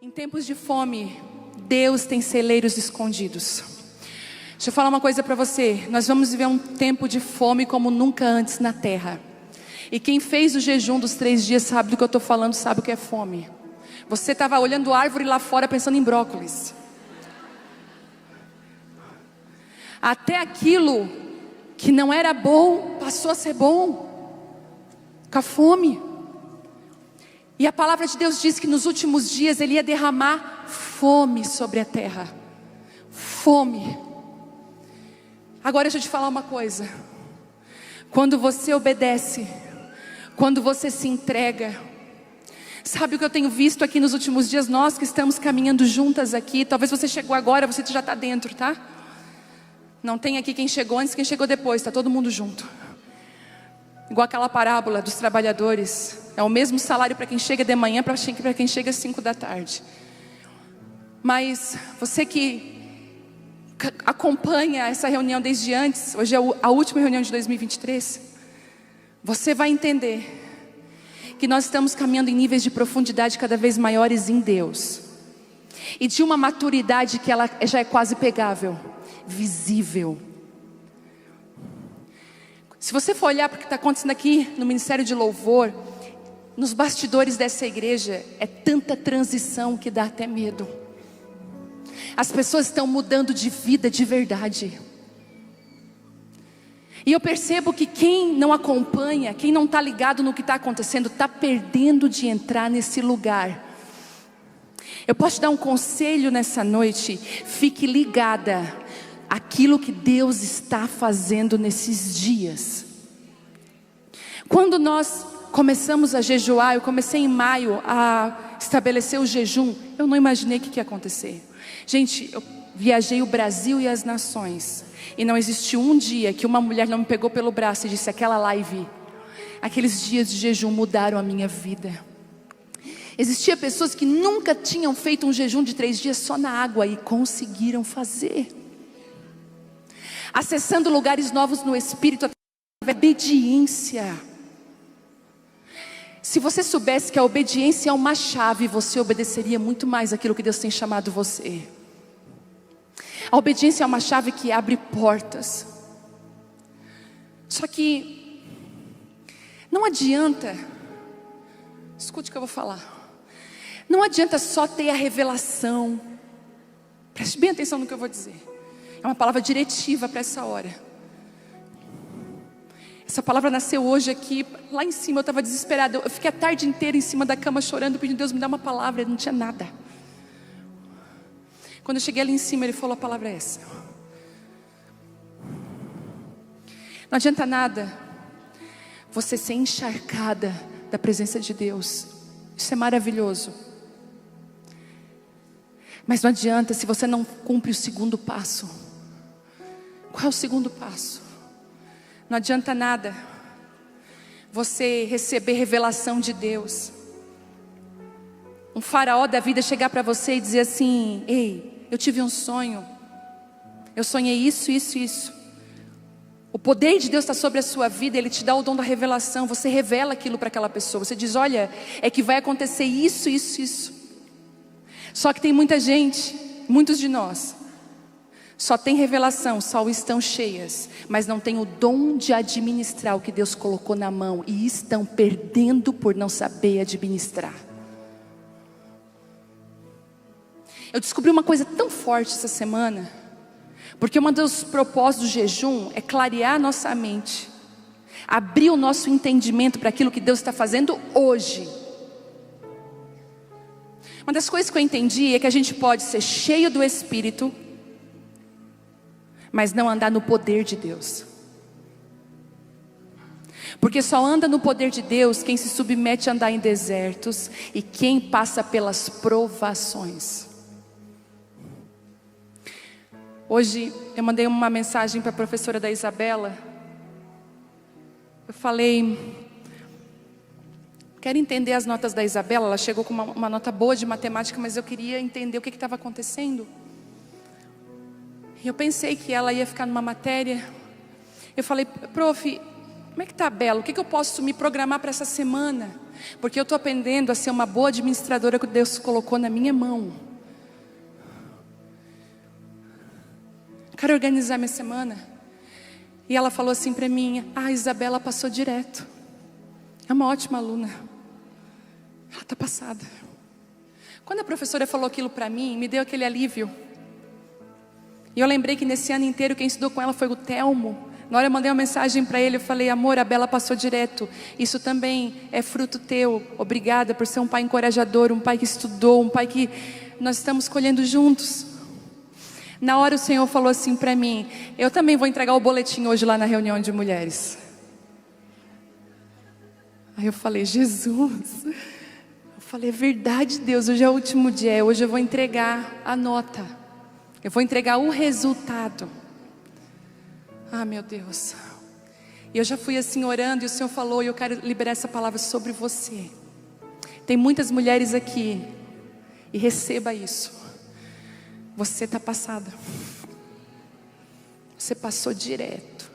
Em tempos de fome, Deus tem celeiros escondidos. Deixa eu falar uma coisa para você. Nós vamos viver um tempo de fome como nunca antes na terra. E quem fez o jejum dos 3 dias sabe do que eu estou falando, sabe o que é fome. Você estava olhando árvore lá fora pensando em brócolis. Até aquilo que não era bom passou a ser bom. Com a fome. E a palavra de Deus diz que nos últimos dias Ele ia derramar fome sobre a terra. Fome. Agora deixa eu te falar uma coisa. Quando você obedece, quando você se entrega, sabe o que eu tenho visto aqui nos últimos dias? Nós que estamos caminhando juntas aqui, talvez você chegou agora, você já está dentro, tá? Não tem aqui quem chegou antes, quem chegou depois, está todo mundo junto. Igual aquela parábola dos trabalhadores. É o mesmo salário para quem chega de manhã, para quem chega às 5 da tarde. Mas você que acompanha essa reunião desde antes, hoje é a última reunião de 2023, você vai entender que nós estamos caminhando em níveis de profundidade cada vez maiores em Deus. E de uma maturidade que ela já é quase pegável, visível. Se você for olhar para o que está acontecendo aqui no Ministério de Louvor, nos bastidores dessa igreja, é tanta transição que dá até medo. As pessoas estão mudando de vida de verdade. E eu percebo que quem não acompanha, quem não está ligado no que está acontecendo, está perdendo de entrar nesse lugar. Eu posso te dar um conselho nessa noite: fique ligada àquilo que Deus está fazendo nesses dias. Quando nós começamos a jejuar, eu comecei em maio a estabelecer o jejum, eu não imaginei o que ia acontecer. Gente, eu viajei o Brasil e as nações, e não existiu um dia que uma mulher não me pegou pelo braço e disse: aquela live, aqueles dias de jejum mudaram a minha vida. Existia pessoas que nunca tinham feito um jejum de 3 dias só na água e conseguiram fazer. Acessando lugares novos no Espírito, através da obediência. Se você soubesse que a obediência é uma chave, você obedeceria muito mais aquilo que Deus tem chamado você. A obediência é uma chave que abre portas. Só que não adianta, escute o que eu vou falar. Não adianta só ter a revelação. Preste bem atenção no que eu vou dizer. É uma palavra diretiva para essa hora. Essa palavra nasceu hoje aqui, lá em cima. Eu estava desesperada, eu fiquei a tarde inteira em cima da cama chorando, pedindo: Deus, me dá uma palavra. Não tinha nada. Quando eu cheguei ali em cima, Ele falou: a palavra é essa. Não adianta nada você ser encharcada da presença de Deus. Isso é maravilhoso. Mas não adianta se você não cumpre o segundo passo. Qual é o segundo passo? Não adianta nada você receber revelação de Deus. Um faraó da vida chegar para você e dizer assim: ei, eu tive um sonho. Eu sonhei isso, isso, isso. O poder de Deus está sobre a sua vida. Ele te dá o dom da revelação. Você revela aquilo para aquela pessoa. Você diz: olha, é que vai acontecer isso, isso, isso. Só que tem muita gente, muitos de nós, só tem revelação, só estão cheias, mas não tem o dom de administrar o que Deus colocou na mão, e estão perdendo por não saber administrar. Eu descobri uma coisa tão forte essa semana, porque um dos propósitos do jejum é clarear nossa mente, abrir o nosso entendimento para aquilo que Deus está fazendo hoje. Uma das coisas que eu entendi é que a gente pode ser cheio do Espírito, mas não andar no poder de Deus. Porque só anda no poder de Deus quem se submete a andar em desertos e quem passa pelas provações. Hoje eu mandei uma mensagem para a professora da Isabela. Eu falei: quero entender as notas da Isabela. Ela chegou com uma nota boa de matemática, mas eu queria entender o que estava acontecendo. E eu pensei que ela ia ficar numa matéria. Eu falei: prof, Como é que tá, Bela? O que eu posso me programar para essa semana? Porque eu estou aprendendo a ser uma boa administradora que Deus colocou na minha mão. Quero organizar minha semana. E ela falou assim para mim: a Isabela passou direto. É uma ótima aluna. Ela está passada. Quando a professora falou aquilo para mim, me deu aquele alívio. E eu lembrei que nesse ano inteiro quem estudou com ela foi o Telmo. Na hora eu mandei uma mensagem para ele, eu falei: amor, a Bela passou direto. Isso também é fruto teu. Obrigada por ser um pai encorajador, um pai que estudou, um pai que nós estamos colhendo juntos. Na hora o Senhor falou assim para mim: eu também vou entregar o boletim hoje lá na reunião de mulheres. Aí eu falei: Jesus. Eu falei: é verdade, Deus, hoje é o último dia. Hoje eu vou entregar a nota. Eu vou entregar o resultado. Ah, meu Deus. E eu já fui assim orando, e o Senhor falou, e eu quero liberar essa palavra sobre você. Tem muitas mulheres aqui, e receba isso. Você está passada. Você passou direto.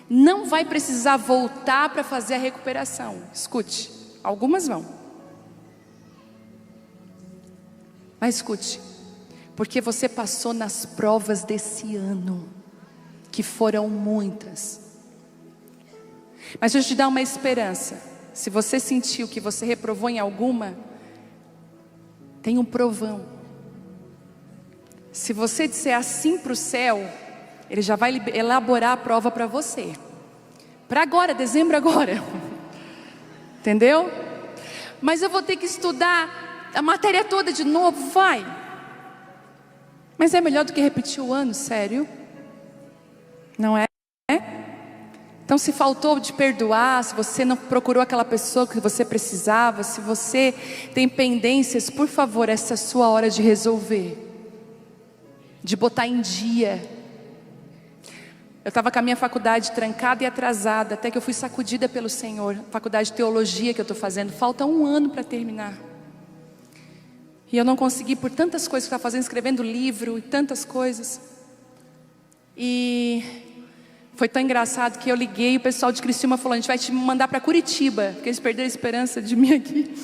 Não vai precisar voltar para fazer a recuperação. Escute, algumas vão. Mas escute, porque você passou nas provas desse ano, que foram muitas. Mas deixa eu te dar uma esperança. Se você sentiu que você reprovou em alguma, tem um provão. Se você disser assim para o céu, ele já vai elaborar a prova para você. Para agora, dezembro agora. Entendeu? Mas eu vou ter que estudar a matéria toda de novo, vai. Mas é melhor do que repetir o ano, sério. Não é? Então, se faltou de perdoar, se você não procurou aquela pessoa que você precisava, se você tem pendências, por favor, essa é a sua hora de resolver, de botar em dia. Eu estava com a minha faculdade trancada e atrasada, até que eu fui sacudida pelo Senhor. Faculdade de teologia que eu estou fazendo, falta 1 ano para terminar. E eu não consegui, por tantas coisas que eu estava fazendo, escrevendo livro e tantas coisas. E foi tão engraçado que eu liguei, o pessoal de Criciúma falou: a gente vai te mandar para Curitiba, porque eles perderam a esperança de mim aqui.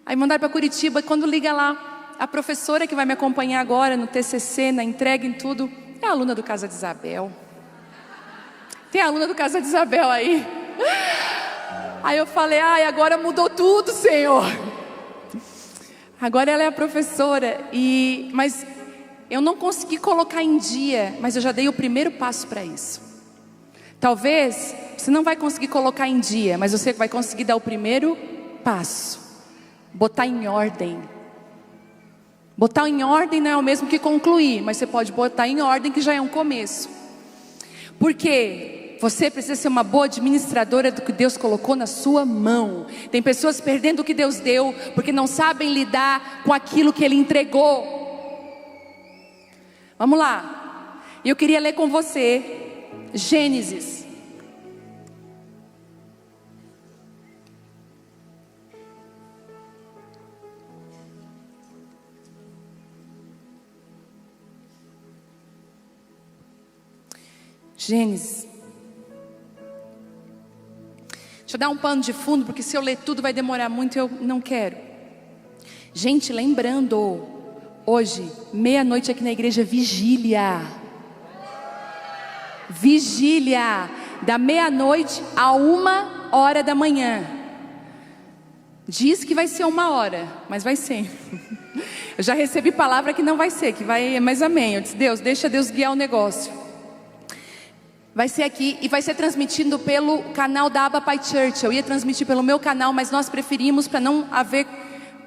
Aí mandaram para Curitiba, quando liga lá, a professora que vai me acompanhar agora no TCC, na entrega em tudo, é a aluna do Casa de Isabel. Tem a aluna do Casa de Isabel aí. Aí eu falei: ai, agora mudou tudo, Senhor. Agora ela é a professora, mas eu não consegui colocar em dia, mas eu já dei o primeiro passo para isso. Talvez você não vai conseguir colocar em dia, mas você vai conseguir dar o primeiro passo. Botar em ordem. Botar em ordem não é o mesmo que concluir, mas você pode botar em ordem, que já é um começo. Porque você precisa ser uma boa administradora do que Deus colocou na sua mão. Tem pessoas perdendo o que Deus deu, porque não sabem lidar com aquilo que Ele entregou. Vamos lá. Eu queria ler com você Gênesis. Gênesis. Deixa eu dar um pano de fundo, porque se eu ler tudo vai demorar muito, eu não quero. Gente, lembrando, hoje, meia-noite aqui na igreja, vigília. Vigília, da meia-noite a 1h da manhã. Diz que vai ser 1h, mas vai ser. Eu já recebi palavra que não vai ser, que vai, mas amém. Eu disse: Deus, deixa Deus guiar o negócio. Vai ser aqui e vai ser transmitido pelo canal da Abba Pai Church. Eu ia transmitir pelo meu canal, mas nós preferimos, para não haver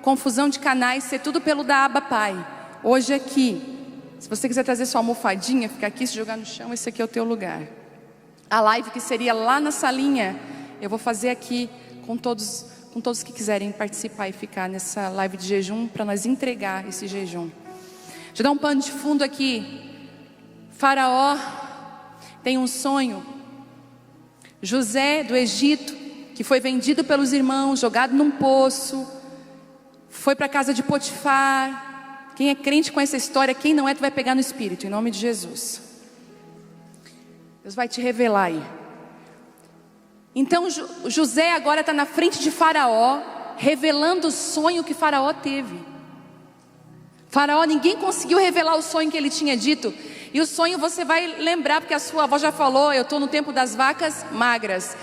confusão de canais, ser tudo pelo da Abba Pai. Hoje aqui, se você quiser trazer sua almofadinha, ficar aqui, se jogar no chão, esse aqui é o teu lugar. A live que seria lá na salinha, eu vou fazer aqui com todos que quiserem participar e ficar nessa live de jejum, para nós entregar esse jejum. Deixa eu dar um pano de fundo aqui. Faraó tem um sonho. José do Egito, que foi vendido pelos irmãos, jogado num poço, foi para a casa de Potifar. Quem é crente com essa história, quem não é, tu vai pegar no espírito, em nome de Jesus. Deus vai te revelar aí. Então José agora está na frente de Faraó, revelando o sonho que Faraó teve. Faraó, ninguém conseguiu revelar o sonho que ele tinha dito. E o sonho você vai lembrar, porque a sua avó já falou, eu estou no tempo das vacas magras.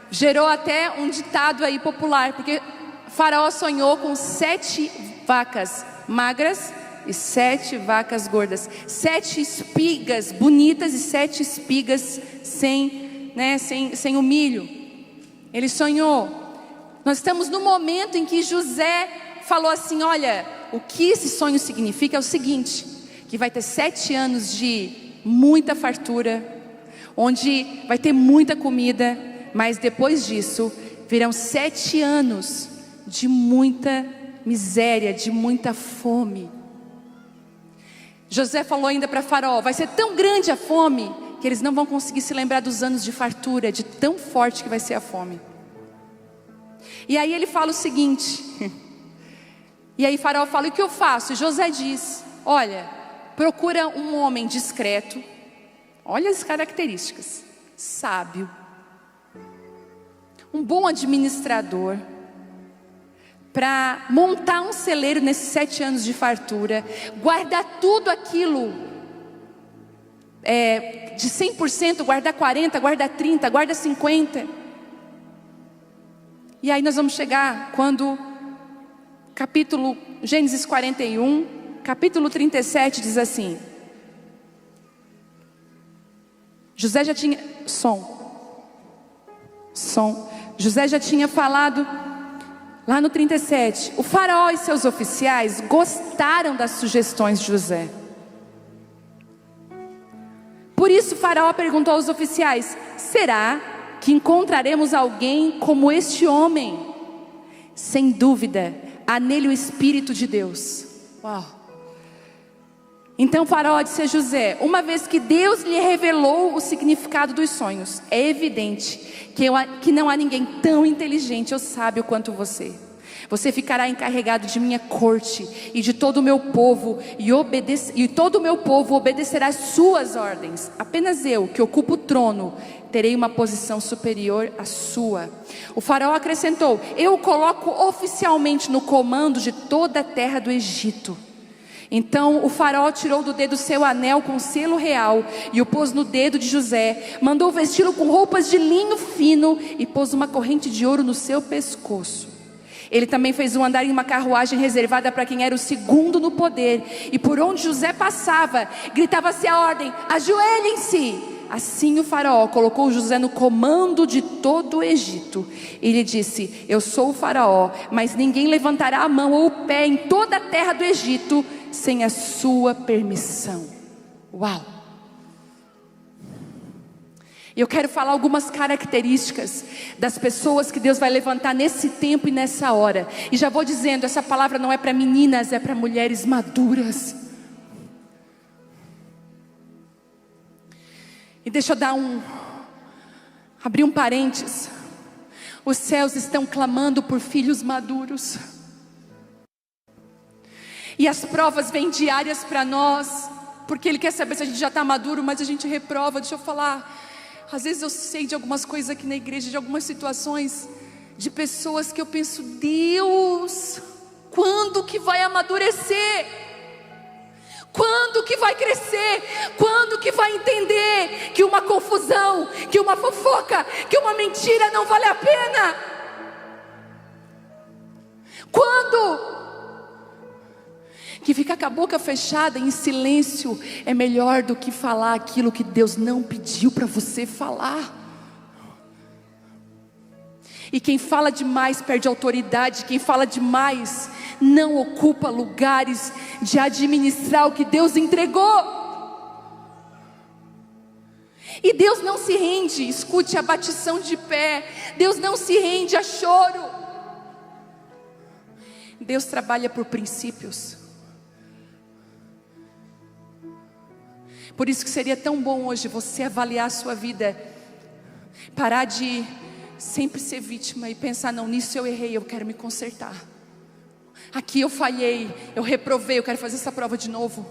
Gerou até um ditado aí popular, porque Faraó sonhou com 7 vacas magras e 7 vacas gordas. 7 espigas bonitas e 7 espigas sem o milho. Ele sonhou. Nós estamos no momento em que José falou assim: olha, o que esse sonho significa é o seguinte, que vai ter 7 anos de muita fartura, onde vai ter muita comida, mas depois disso virão 7 anos de muita miséria, de muita fome. José falou ainda para Faraó: vai ser tão grande a fome que eles não vão conseguir se lembrar dos anos de fartura, de tão forte que vai ser a fome. E aí ele fala o seguinte, e aí Faraó fala: o que eu faço? E José diz: olha, procura um homem discreto, olha as características, sábio, um bom administrador, para montar um celeiro nesses 7 anos de fartura, guardar tudo aquilo, de 100%, guardar 40%, guardar 30%, guardar 50%. E aí nós vamos chegar quando Gênesis 41, capítulo 37 diz assim: José já tinha José já tinha falado lá no 37, o faraó e seus oficiais gostaram das sugestões de José. Por isso faraó perguntou aos oficiais: será que encontraremos alguém como este homem? Sem dúvida, há nele o Espírito de Deus. Uau! Então faraó disse a José: uma vez que Deus lhe revelou o significado dos sonhos, é evidente que não há ninguém tão inteligente ou sábio quanto você. Você ficará encarregado de minha corte e de todo o meu povo, e todo o meu povo obedecerá às suas ordens. Apenas eu, que ocupo o trono, terei uma posição superior à sua. O faraó acrescentou: eu o coloco oficialmente no comando de toda a terra do Egito. Então o faraó tirou do dedo seu anel com selo real e o pôs no dedo de José. Mandou vesti-lo com roupas de linho fino e pôs uma corrente de ouro no seu pescoço. Ele também fez andar em uma carruagem reservada para quem era o segundo no poder. E por onde José passava, gritava-se a ordem: ajoelhem-se! Assim o faraó colocou José no comando de todo o Egito. E lhe disse: eu sou o faraó, mas ninguém levantará a mão ou o pé em toda a terra do Egito sem a sua permissão. Uau! Eu quero falar algumas características das pessoas que Deus vai levantar nesse tempo e nessa hora. E já vou dizendo, essa palavra não é para meninas, é para mulheres maduras. E deixa eu abrir um parênteses. Os céus estão clamando por filhos maduros. E as provas vêm diárias para nós, porque Ele quer saber se a gente já está maduro, mas a gente reprova. Deixa eu falar, às vezes eu sei de algumas coisas aqui na igreja, de algumas situações, de pessoas que eu penso: Deus, quando que vai amadurecer? Quando que vai crescer? Quando que vai entender que uma confusão, que uma fofoca, que uma mentira não vale a pena? Quando? Que ficar com a boca fechada em silêncio é melhor do que falar aquilo que Deus não pediu para você falar. E quem fala demais perde autoridade. Quem fala demais não ocupa lugares de administrar o que Deus entregou. E Deus não se rende, escute, a batição de pé. Deus não se rende a choro. Deus trabalha por princípios. Por isso que seria tão bom hoje você avaliar a sua vida, parar de sempre ser vítima e pensar: não, nisso eu errei, eu quero me consertar. Aqui eu falhei, eu reprovei, eu quero fazer essa prova de novo.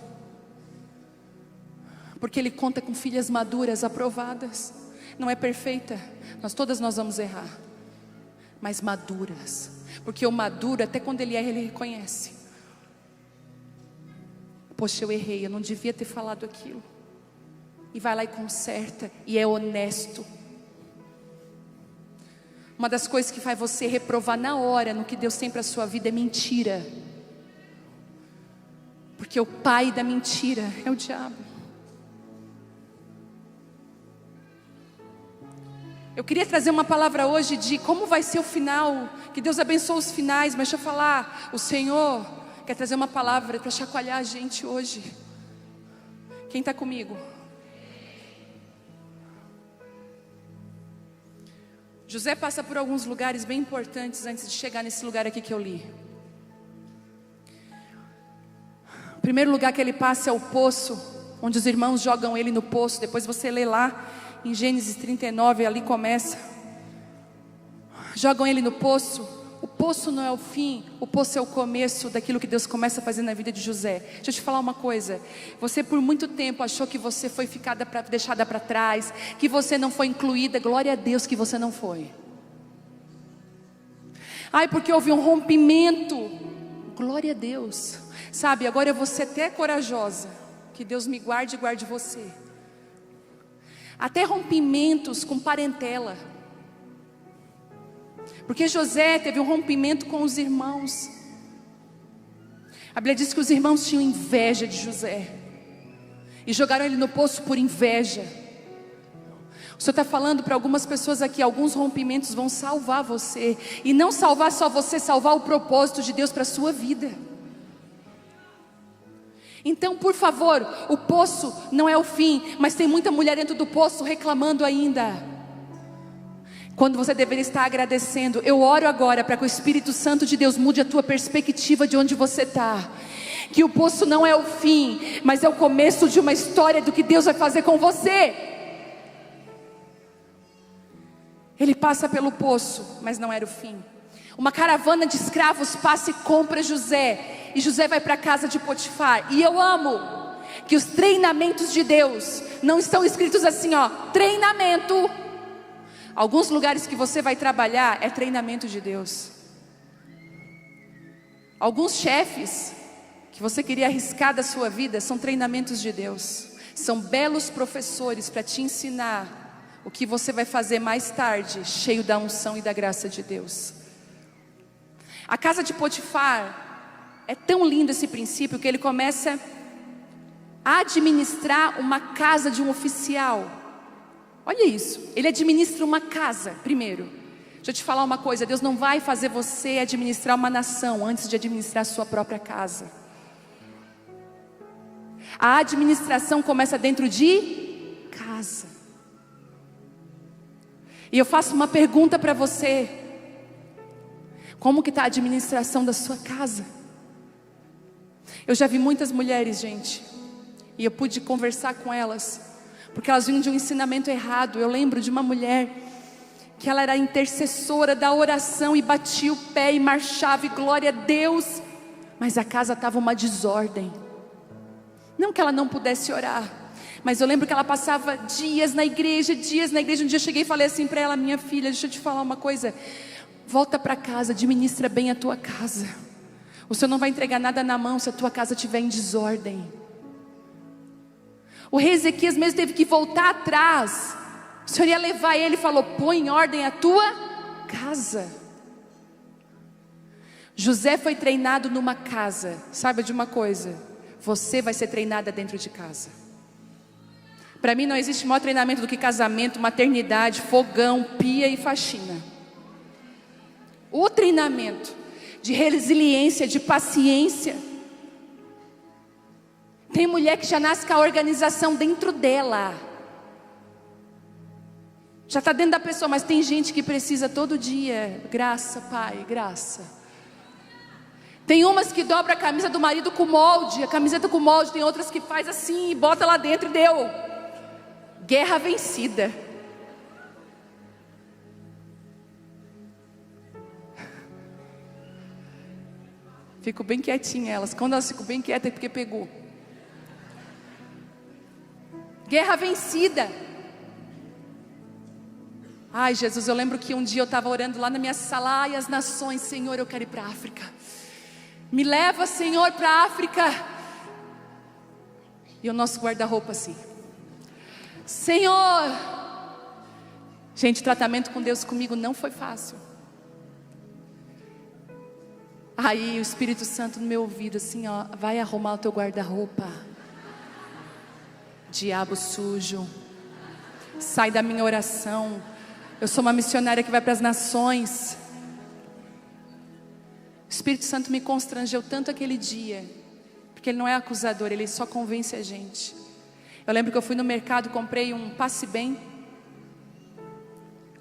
Porque Ele conta com filhas maduras, aprovadas. não é perfeita, nós vamos errar, mas maduras, porque o maduro, até quando ele erra, ele reconhece: poxa, eu errei, eu não devia ter falado aquilo, e vai lá e conserta, e é honesto. Uma das coisas que faz você reprovar na hora no que Deus tem para a sua vida é mentira, porque o pai da mentira é o diabo. Eu queria trazer uma palavra hoje de como vai ser o final, que Deus abençoe os finais, mas deixa eu falar, o Senhor quer trazer uma palavra para chacoalhar a gente hoje. Quem está comigo? José passa por alguns lugares bem importantes antes de chegar nesse lugar aqui que eu li. O primeiro lugar que ele passa é o poço, onde os irmãos jogam ele no poço. Depois você lê lá em Gênesis 39, ali começa. Jogam ele no poço. O poço não é o fim, o poço é o começo daquilo que Deus começa a fazer na vida de José. Deixa eu te falar uma coisa: você por muito tempo achou que você foi deixada para trás, que você não foi incluída. Glória a Deus que você não foi. Ai, porque houve um rompimento. Glória a Deus. Sabe, agora eu vou ser até corajosa. Que Deus me guarde e guarde você. Até rompimentos com parentela. Porque José teve um rompimento com os irmãos. A Bíblia diz que os irmãos tinham inveja de José e jogaram ele no poço por inveja. O Senhor está falando para algumas pessoas aqui: alguns rompimentos vão salvar você. E não salvar só você, salvar o propósito de Deus para a sua vida. Então, por favor, o poço não é o fim, mas tem muita mulher dentro do poço reclamando ainda, quando você deveria estar agradecendo. Eu oro agora para que o Espírito Santo de Deus mude a tua perspectiva de onde você está. Que o poço não é o fim, mas é o começo de uma história do que Deus vai fazer com você. Ele passa pelo poço, mas não era o fim. Uma caravana de escravos passa e compra José, e José vai para a casa de Potifar. E eu amo que os treinamentos de Deus não estão escritos assim, ó, treinamento. Alguns lugares que você vai trabalhar é treinamento de Deus. Alguns chefes que você queria arriscar da sua vida são treinamentos de Deus. São belos professores para te ensinar o que você vai fazer mais tarde, cheio da unção e da graça de Deus. A casa de Potifar, é tão lindo esse princípio que ele começa a administrar uma casa de um oficial. Olha isso, ele administra uma casa primeiro. Deixa eu te falar uma coisa: Deus não vai fazer você administrar uma nação antes de administrar a sua própria casa. A administração começa dentro de casa. E eu faço uma pergunta para você: como que está a administração da sua casa? Eu já vi muitas mulheres, gente, e eu pude conversar com elas, porque elas vinham de um ensinamento errado. Eu lembro de uma mulher que ela era intercessora da oração e batia o pé e marchava, e glória a Deus, mas a casa estava uma desordem. Não que ela não pudesse orar, mas eu lembro que ela passava dias na igreja. Um dia eu cheguei e falei assim para ela: minha filha, deixa eu te falar uma coisa, volta para casa, administra bem a tua casa. O Senhor não vai entregar nada na mão se a tua casa estiver em desordem. O rei Ezequias mesmo teve que voltar atrás. O Senhor ia levar ele e falou: põe em ordem a tua casa. José foi treinado numa casa. Saiba de uma coisa: você vai ser treinada dentro de casa. Para mim não existe maior treinamento do que casamento, maternidade, fogão, pia e faxina. O treinamento de resiliência, de paciência. Tem mulher que já nasce com a organização dentro dela, já está dentro da pessoa, mas tem gente que precisa todo dia. Graça, pai, graça. Tem umas que dobra a camisa do marido com molde, a camiseta com molde. Tem outras que faz assim e bota lá dentro e deu. Guerra vencida. Fico bem quietinha elas. Quando elas ficam bem quietas é porque pegou. Guerra vencida. Ai, Jesus, eu lembro que um dia eu estava orando lá na minha sala. Ai, as nações, Senhor, eu quero ir para a África. Me leva, Senhor, para a África. E o nosso guarda-roupa assim: Senhor. Gente, o tratamento com Deus comigo não foi fácil. Aí o Espírito Santo no meu ouvido assim, ó: vai arrumar o teu guarda-roupa, diabo sujo. Sai da minha oração. Eu sou uma missionária que vai para as nações. O Espírito Santo me constrangeu tanto aquele dia, porque Ele não é acusador, Ele só convence a gente. Eu lembro que eu fui no mercado, comprei um passe bem,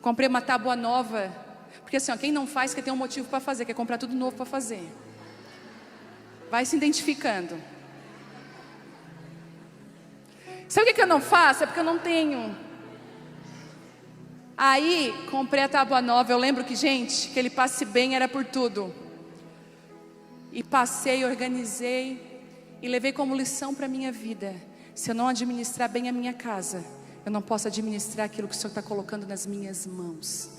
comprei uma tábua nova, porque assim, ó, quem não faz quer ter um motivo para fazer, quer comprar tudo novo para fazer. Vai se identificando. Sabe o que eu não faço? É porque eu não tenho. Aí, comprei a tábua nova. Eu lembro que, gente, aquele passe bem era por tudo. E passei, organizei e levei como lição para a minha vida: se eu não administrar bem a minha casa, eu não posso administrar aquilo que o Senhor está colocando nas minhas mãos.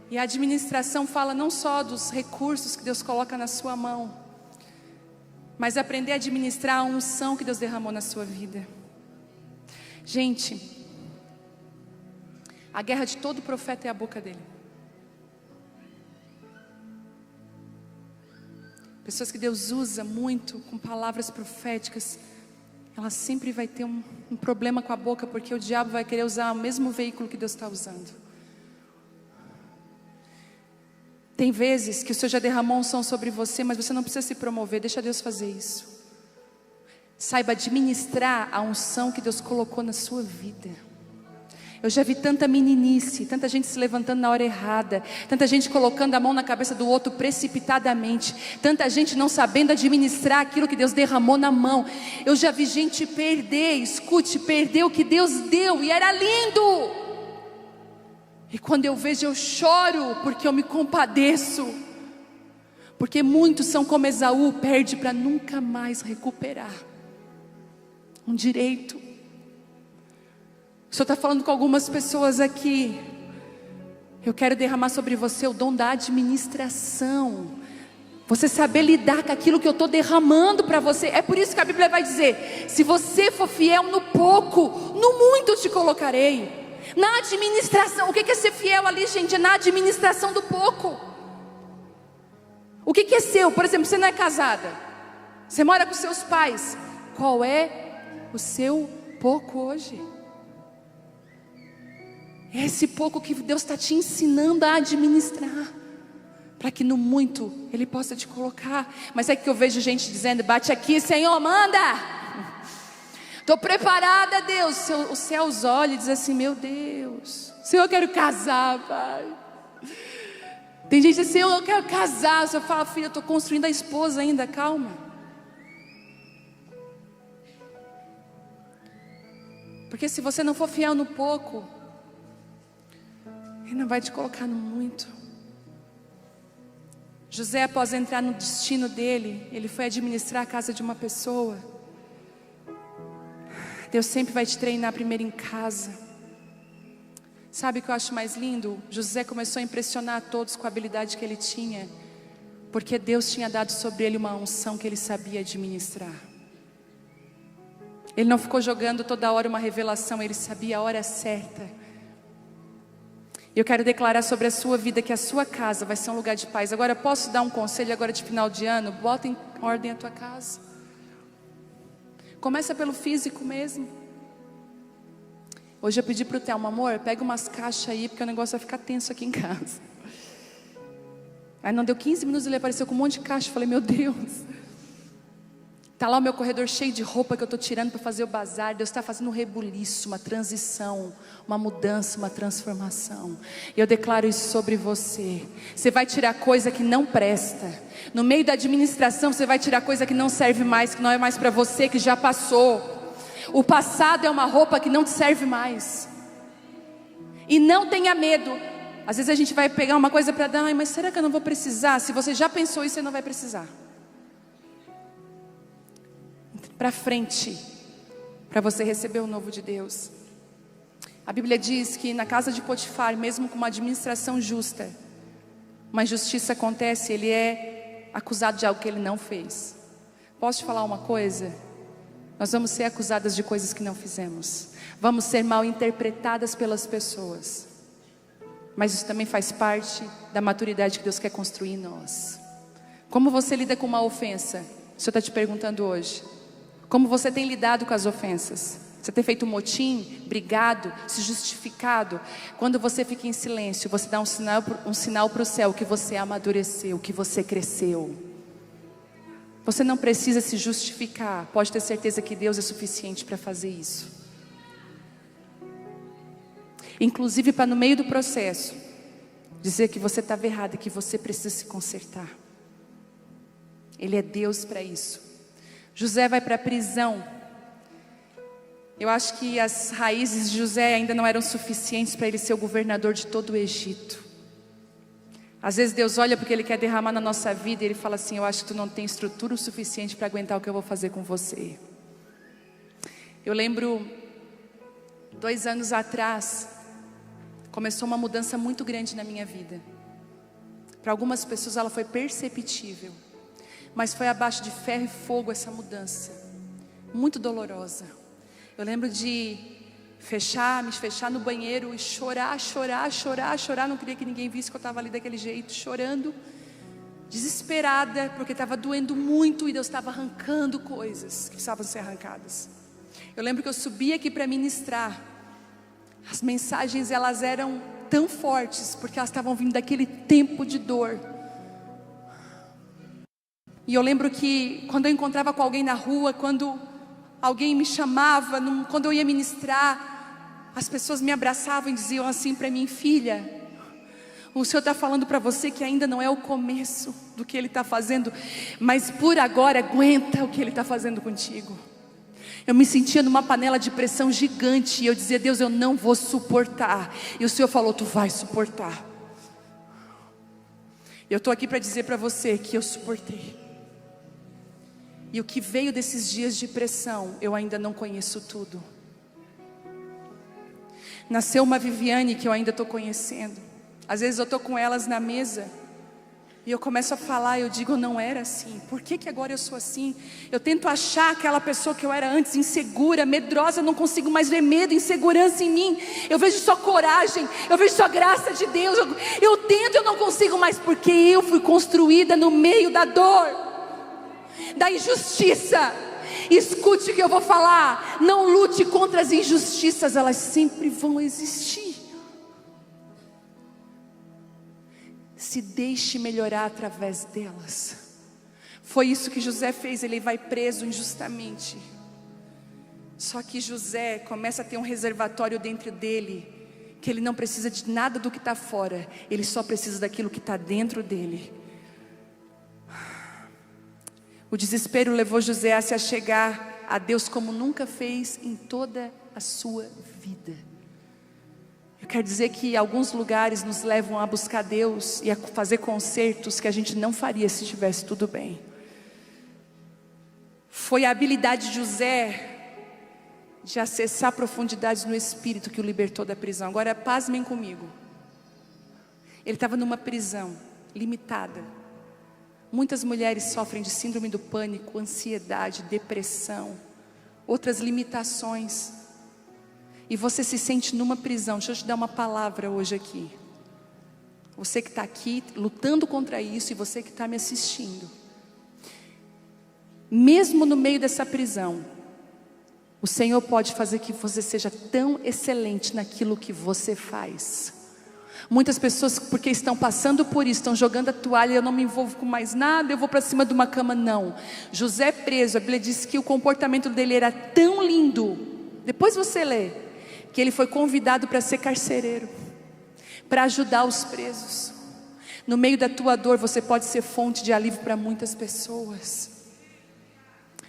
E a administração fala não só dos recursos que Deus coloca na sua mão, mas aprender a administrar a unção que Deus derramou na sua vida. Gente, a guerra de todo profeta é a boca dele. Pessoas que Deus usa muito com palavras proféticas, ela sempre vai ter um problema com a boca, porque o diabo vai querer usar o mesmo veículo que Deus está usando. Tem vezes que o Senhor já derramou unção sobre você, mas você não precisa se promover, deixa Deus fazer isso. Saiba administrar a unção que Deus colocou na sua vida. Eu já vi tanta meninice, tanta gente se levantando na hora errada, tanta gente colocando a mão na cabeça do outro precipitadamente, tanta gente não sabendo administrar aquilo que Deus derramou na mão. Eu já vi gente perder o que Deus deu, e era lindo. E quando eu vejo, eu choro, porque eu me compadeço. Porque muitos são como Esaú, perde para nunca mais recuperar um direito. O Senhor está falando com algumas pessoas aqui. Eu quero derramar sobre você o dom da administração. Você saber lidar com aquilo que eu estou derramando para você. É por isso que a Bíblia vai dizer: se você for fiel no pouco, no muito te colocarei. Na administração, o que é ser fiel ali, gente? É na administração do pouco. O que é seu? Por exemplo, você não é casada, você mora com seus pais. Qual é o seu pouco hoje? É esse pouco que Deus está te ensinando a administrar, para que no muito Ele possa te colocar. Mas é que eu vejo gente dizendo: bate aqui, Senhor, manda. Estou preparada, Deus. Os céus olham e dizem assim: meu Deus, Senhor, eu quero casar, Pai. Tem gente assim: Senhor, eu quero casar. O Senhor fala: filha, eu estou construindo a esposa ainda, calma. Porque se você não for fiel no pouco, Ele não vai te colocar no muito. José, após entrar no destino dele, ele foi administrar a casa de uma pessoa. Deus sempre vai te treinar primeiro em casa. Sabe o que eu acho mais lindo? José começou a impressionar a todos com a habilidade que ele tinha, porque Deus tinha dado sobre ele uma unção que ele sabia administrar. Ele não ficou jogando toda hora uma revelação, ele sabia a hora certa. Eu quero declarar sobre a sua vida que a sua casa vai ser um lugar de paz. Agora, posso dar um conselho agora de final de ano? Bota em ordem a tua casa. Começa pelo físico mesmo. Hoje eu pedi para o Thelma: amor, pega umas caixas aí, porque o negócio vai ficar tenso aqui em casa. Aí não deu 15 minutos, ele apareceu com um monte de caixa. Eu falei: meu Deus. Está lá o meu corredor cheio de roupa que eu estou tirando para fazer o bazar. Deus está fazendo um rebuliço, uma transição, uma mudança, uma transformação. E eu declaro isso sobre você. Você vai tirar coisa que não presta. No meio da administração você vai tirar coisa que não serve mais, que não é mais para você, que já passou. O passado é uma roupa que não te serve mais. E não tenha medo. Às vezes a gente vai pegar uma coisa para dar: ai, mas será que eu não vou precisar? Se você já pensou isso, você não vai precisar. Para frente, para você receber o novo de Deus. A Bíblia diz que na casa de Potifar, mesmo com uma administração justa, uma injustiça acontece, ele é acusado de algo que ele não fez. Posso te falar uma coisa? Nós vamos ser acusadas de coisas que não fizemos. Vamos ser mal interpretadas pelas pessoas. Mas isso também faz parte da maturidade que Deus quer construir em nós. Como você lida com uma ofensa? O Senhor está te perguntando hoje. Como você tem lidado com as ofensas? Você tem feito motim, brigado, se justificado? Quando você fica em silêncio, você dá um sinal para o céu que você amadureceu, que você cresceu. Você não precisa se justificar. Pode ter certeza que Deus é suficiente para fazer isso. Inclusive para no meio do processo dizer que você estava errado e que você precisa se consertar. Ele é Deus para isso. José vai para a prisão. Eu acho que as raízes de José ainda não eram suficientes para ele ser o governador de todo o Egito. Às vezes Deus olha porque Ele quer derramar na nossa vida e Ele fala assim: eu acho que tu não tem estrutura o suficiente para aguentar o que eu vou fazer com você. Eu lembro, 2 anos atrás, começou uma mudança muito grande na minha vida. Para algumas pessoas ela foi perceptível, mas foi abaixo de ferro e fogo essa mudança, muito dolorosa. Eu lembro de me fechar no banheiro e chorar, não queria que ninguém visse que eu estava ali daquele jeito, chorando, desesperada, porque estava doendo muito e Deus estava arrancando coisas que precisavam ser arrancadas. Eu lembro que eu subi aqui para ministrar. As mensagens elas eram tão fortes, porque elas estavam vindo daquele tempo de dor. E eu lembro que quando eu encontrava com alguém na rua, quando alguém me chamava, quando eu ia ministrar, as pessoas me abraçavam e diziam assim para mim: filha, o Senhor está falando para você que ainda não é o começo do que Ele está fazendo, mas por agora aguenta o que Ele está fazendo contigo. Eu me sentia numa panela de pressão gigante e eu dizia: Deus, eu não vou suportar. E o Senhor falou: tu vai suportar. Eu estou aqui para dizer para você que eu suportei. E o que veio desses dias de pressão, eu ainda não conheço tudo. Nasceu uma Viviane que eu ainda estou conhecendo. Às vezes eu estou com elas na mesa e eu começo a falar, eu digo: eu não era assim. Por que agora eu sou assim? Eu tento achar aquela pessoa que eu era antes, insegura, medrosa, não consigo mais ver medo, insegurança em mim. Eu vejo só coragem, eu vejo só graça de Deus. Eu tento, eu não consigo mais, porque eu fui construída no meio da dor, da injustiça. Escute o que eu vou falar. Não lute contra as injustiças, elas sempre vão existir. Se deixe melhorar através delas. Foi isso que José fez. Ele vai preso injustamente. Só que José começa a ter um reservatório dentro dele, que ele não precisa de nada do que está fora, ele só precisa daquilo que está dentro dele. O desespero levou José a se achegar a Deus como nunca fez em toda a sua vida. Eu quero dizer que alguns lugares nos levam a buscar Deus e a fazer concertos que a gente não faria se estivesse tudo bem. Foi a habilidade de José de acessar profundidades no Espírito que o libertou da prisão. Agora pasmem comigo. Ele estava numa prisão limitada. Muitas mulheres sofrem de síndrome do pânico, ansiedade, depressão, outras limitações. E você se sente numa prisão. Deixa eu te dar uma palavra hoje aqui. Você que está aqui lutando contra isso, e você que está me assistindo. Mesmo no meio dessa prisão, o Senhor pode fazer que você seja tão excelente naquilo que você faz. Muitas pessoas, porque estão passando por isso, estão jogando a toalha: eu não me envolvo com mais nada, eu vou para cima de uma cama. Não. José preso, a Bíblia diz que o comportamento dele era tão lindo, depois você lê, que ele foi convidado para ser carcereiro, para ajudar os presos. No meio da tua dor você pode ser fonte de alívio para muitas pessoas.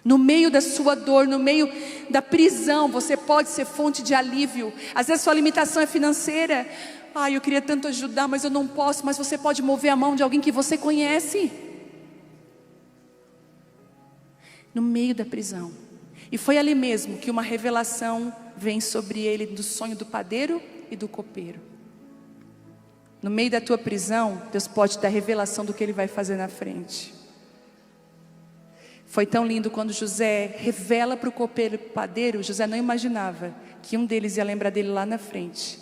No meio da sua dor, no meio da prisão, você pode ser fonte de alívio. Às vezes sua limitação é financeira. Eu queria tanto ajudar, mas eu não posso. Mas você pode mover a mão de alguém que você conhece. No meio da prisão. E foi ali mesmo que uma revelação vem sobre ele do sonho do padeiro e do copeiro. No meio da tua prisão, Deus pode dar revelação do que Ele vai fazer na frente. Foi tão lindo quando José revela para o copeiro e para o padeiro. José não imaginava que um deles ia lembrar dele lá na frente.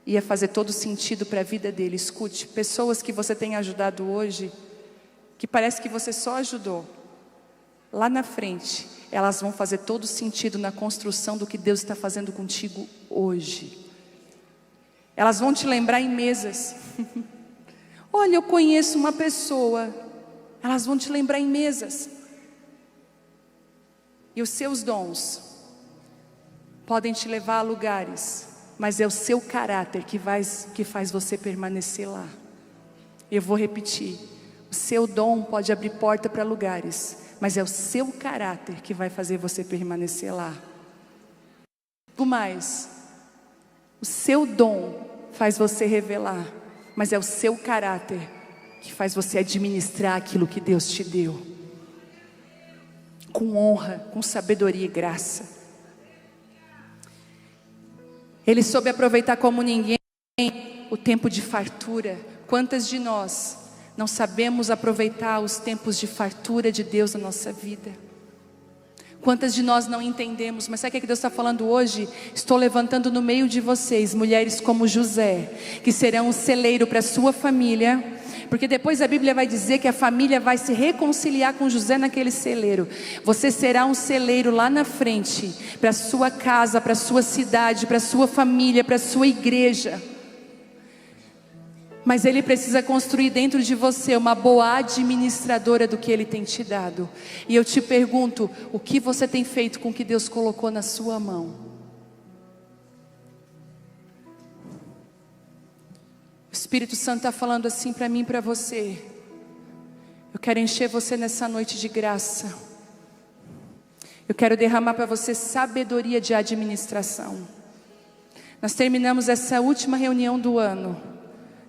Ia fazer todo sentido para a vida dele. Escute, pessoas que você tem ajudado hoje, que parece que você só ajudou, lá na frente, elas vão fazer todo sentido na construção do que Deus está fazendo contigo hoje. Elas vão te lembrar em mesas. Olha, eu conheço uma pessoa. Elas vão te lembrar em mesas. E os seus dons podem te levar a lugares, mas é o seu caráter que faz você permanecer lá. Eu vou repetir. O seu dom pode abrir porta para lugares, mas é o seu caráter que vai fazer você permanecer lá. O mais, o seu dom faz você revelar, mas é o seu caráter que faz você administrar aquilo que Deus te deu, com honra, com sabedoria e graça. Ele soube aproveitar como ninguém o tempo de fartura. Quantas de nós não sabemos aproveitar os tempos de fartura de Deus na nossa vida? Quantas de nós não entendemos? Mas sabe o que Deus está falando hoje? Estou levantando no meio de vocês mulheres como José, que serão um celeiro para a sua família, porque depois a Bíblia vai dizer que a família vai se reconciliar com José naquele celeiro. Você será um celeiro lá na frente, para a sua casa, para a sua cidade, para a sua família, para a sua igreja. Mas Ele precisa construir dentro de você uma boa administradora do que Ele tem te dado. E eu te pergunto, o que você tem feito com o que Deus colocou na sua mão? O Espírito Santo está falando assim para mim e para você. Eu quero encher você nessa noite de graça. Eu quero derramar para você sabedoria de administração. Nós terminamos essa última reunião do ano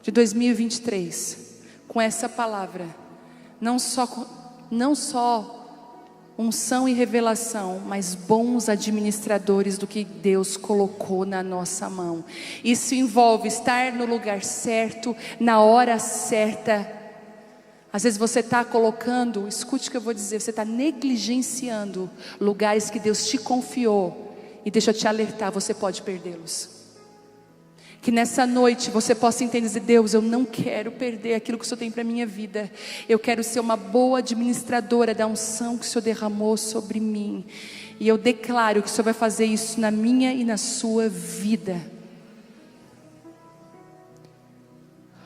de 2023, com essa palavra, não só unção e revelação, mas bons administradores do que Deus colocou na nossa mão. Isso envolve estar no lugar certo, na hora certa. Às vezes você está colocando, escute o que eu vou dizer, você está negligenciando lugares que Deus te confiou, e deixa eu te alertar, você pode perdê-los. Que nessa noite você possa entender: Deus, eu não quero perder aquilo que o Senhor tem para a minha vida. Eu quero ser uma boa administradora da unção que o Senhor derramou sobre mim. E eu declaro que o Senhor vai fazer isso na minha e na sua vida.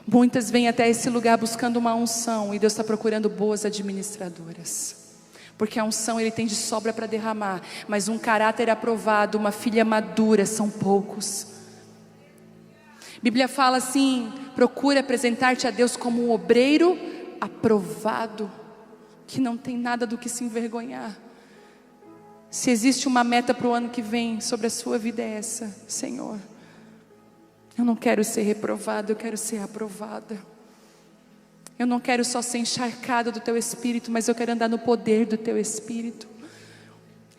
Muitas vêm até esse lugar buscando uma unção, e Deus está procurando boas administradoras. Porque a unção Ele tem de sobra para derramar, mas um caráter aprovado, uma filha madura, são poucos. A Bíblia fala assim: procura apresentar-te a Deus como um obreiro aprovado, que não tem nada do que se envergonhar. Se existe uma meta para o ano que vem sobre a sua vida, é essa: Senhor, eu não quero ser reprovada, eu quero ser aprovada. Eu não quero só ser encharcada do Teu Espírito, mas eu quero andar no poder do Teu Espírito.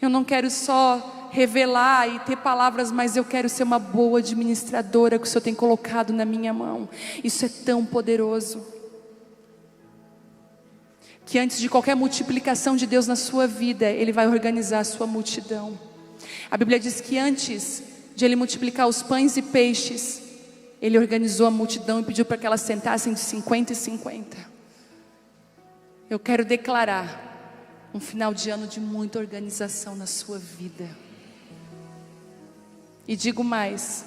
Eu não quero só revelar e ter palavras, mas eu quero ser uma boa administradora que o Senhor tem colocado na minha mão. Isso é tão poderoso, que antes de qualquer multiplicação de Deus na sua vida, Ele vai organizar a sua multidão. A Bíblia diz que antes de Ele multiplicar os pães e peixes, Ele organizou a multidão e pediu para que elas sentassem de 50 e 50. Eu quero declarar um final de ano de muita organização na sua vida. E digo mais: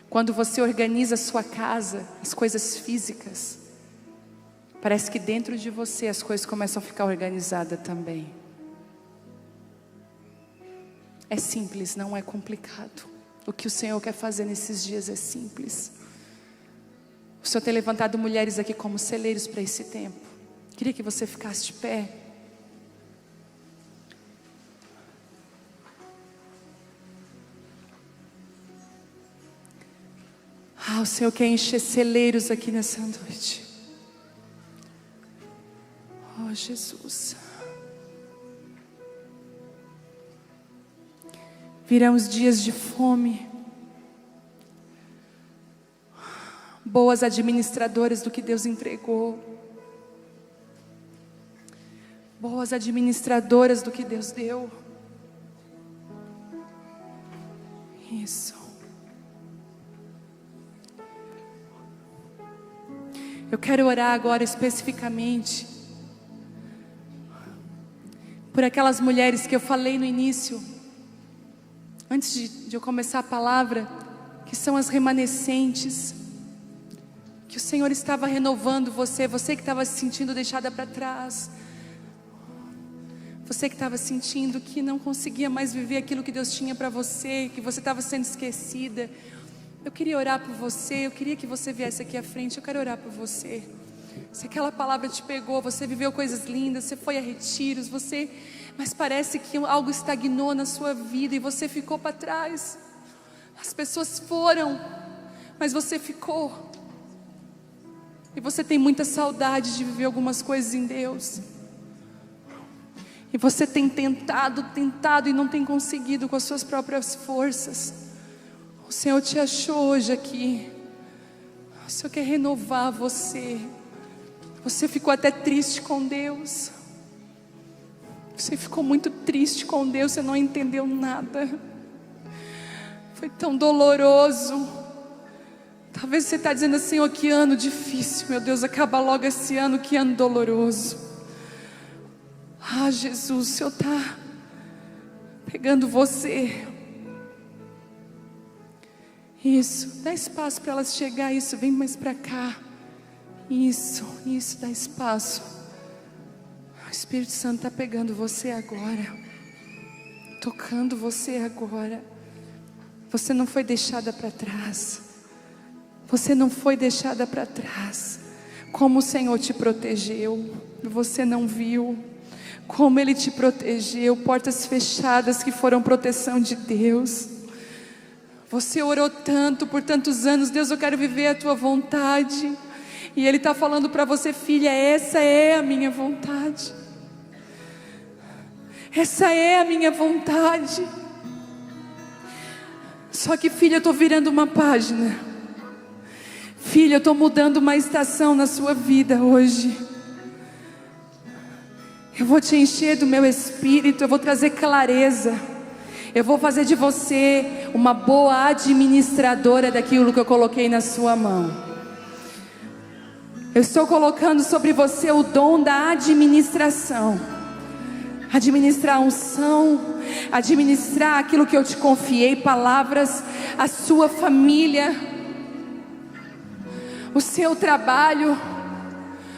quando você organiza a sua casa, as coisas físicas, parece que dentro de você as coisas começam a ficar organizadas também. É simples, não é complicado. O que o Senhor quer fazer nesses dias é simples. O Senhor tem levantado mulheres aqui como celeiros para esse tempo. Queria que você ficasse de pé. O Senhor quer encher celeiros aqui nessa noite. Oh, Jesus. Virão os dias de fome. Boas administradoras do que Deus entregou. Boas administradoras do que Deus deu. Isso. Eu quero orar agora especificamente por aquelas mulheres que eu falei no início, antes de eu começar a palavra, que são as remanescentes, que o Senhor estava renovando você que estava se sentindo deixada para trás, você que estava sentindo que não conseguia mais viver aquilo que Deus tinha para você, que você estava sendo esquecida. Eu queria orar por você, eu queria que você viesse aqui à frente, eu quero orar por você. Se aquela palavra te pegou, você viveu coisas lindas, você foi a retiros, mas parece que algo estagnou na sua vida e você ficou para trás. As pessoas foram, mas você ficou. E você tem muita saudade de viver algumas coisas em Deus. E você tem tentado e não tem conseguido com as suas próprias forças. O Senhor te achou hoje aqui. O Senhor quer renovar você. Você ficou até triste com Deus. Você ficou muito triste com Deus, você não entendeu nada. Foi tão doloroso. Talvez você está dizendo assim: oh, que ano difícil, meu Deus, acaba logo esse ano, que ano doloroso. Ah, Jesus, o Senhor está pegando você. Isso, dá espaço para elas chegar, isso, vem mais para cá. Isso, dá espaço. O Espírito Santo está pegando você agora, tocando você agora. Você não foi deixada para trás. Você não foi deixada para trás. Como o Senhor te protegeu, você não viu. Como Ele te protegeu, portas fechadas que foram proteção de Deus. Você orou tanto, por tantos anos: Deus, eu quero viver a Tua vontade. E Ele está falando para você: filha, essa é a minha vontade. Essa é a minha vontade. Só que, filha, eu estou virando uma página. Filha, eu estou mudando uma estação na sua vida hoje. Eu vou te encher do meu espírito, eu vou trazer clareza. Eu vou fazer de você uma boa administradora daquilo que eu coloquei na sua mão. Eu estou colocando sobre você o dom da administração. Administrar a unção, administrar aquilo que eu te confiei, palavras, a sua família, o seu trabalho,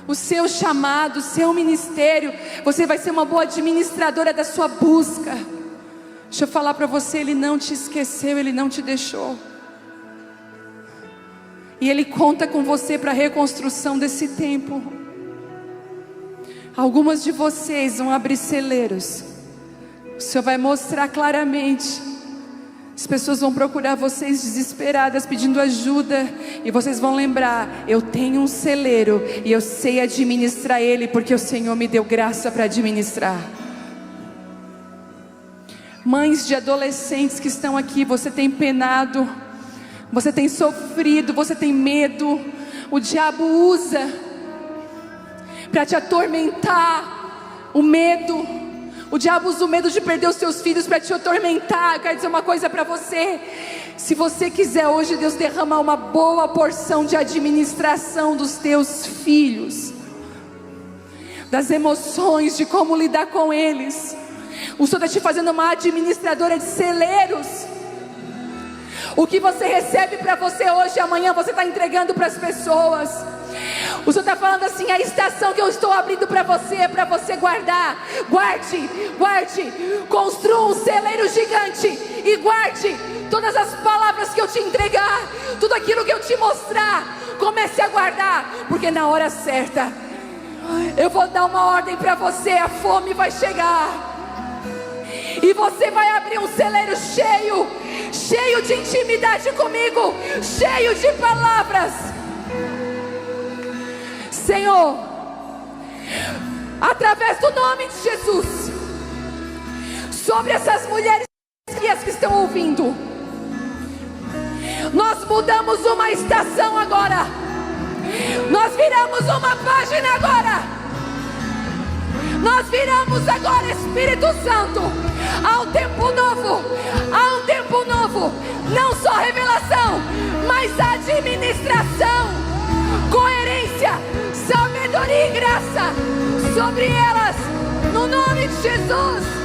o seu chamado, o seu ministério. Você vai ser uma boa administradora da sua busca. Deixa eu falar para você: Ele não te esqueceu, Ele não te deixou. E Ele conta com você para a reconstrução desse tempo. Algumas de vocês vão abrir celeiros. O Senhor vai mostrar claramente. As pessoas vão procurar vocês desesperadas, pedindo ajuda. E vocês vão lembrar: eu tenho um celeiro e eu sei administrar ele, porque o Senhor me deu graça para administrar. Mães de adolescentes que estão aqui, você tem penado, você tem sofrido, você tem medo. O diabo usa para te atormentar o medo. O diabo usa o medo de perder os seus filhos para te atormentar. Eu quero dizer uma coisa para você: se você quiser hoje Deus derramar uma boa porção de administração dos teus filhos, das emoções, de como lidar com eles, o Senhor está te fazendo uma administradora de celeiros. O que você recebe para você hoje, amanhã você está entregando para as pessoas. O Senhor está falando assim: a estação que eu estou abrindo para você é para você guardar. Guarde, construa um celeiro gigante e guarde todas as palavras que eu te entregar, tudo aquilo que eu te mostrar. Comece a guardar, porque na hora certa eu vou dar uma ordem para você. A fome vai chegar e você vai abrir um celeiro cheio de intimidade comigo, cheio de palavras. Senhor, através do nome de Jesus, sobre essas mulheres que famílias que estão ouvindo. Nós mudamos uma estação agora. Nós viramos uma página agora. Nós viramos agora, Espírito Santo. Há um tempo novo. Há um tempo novo. Não só revelação, mas administração, coerência, sabedoria e graça sobre elas. No nome de Jesus.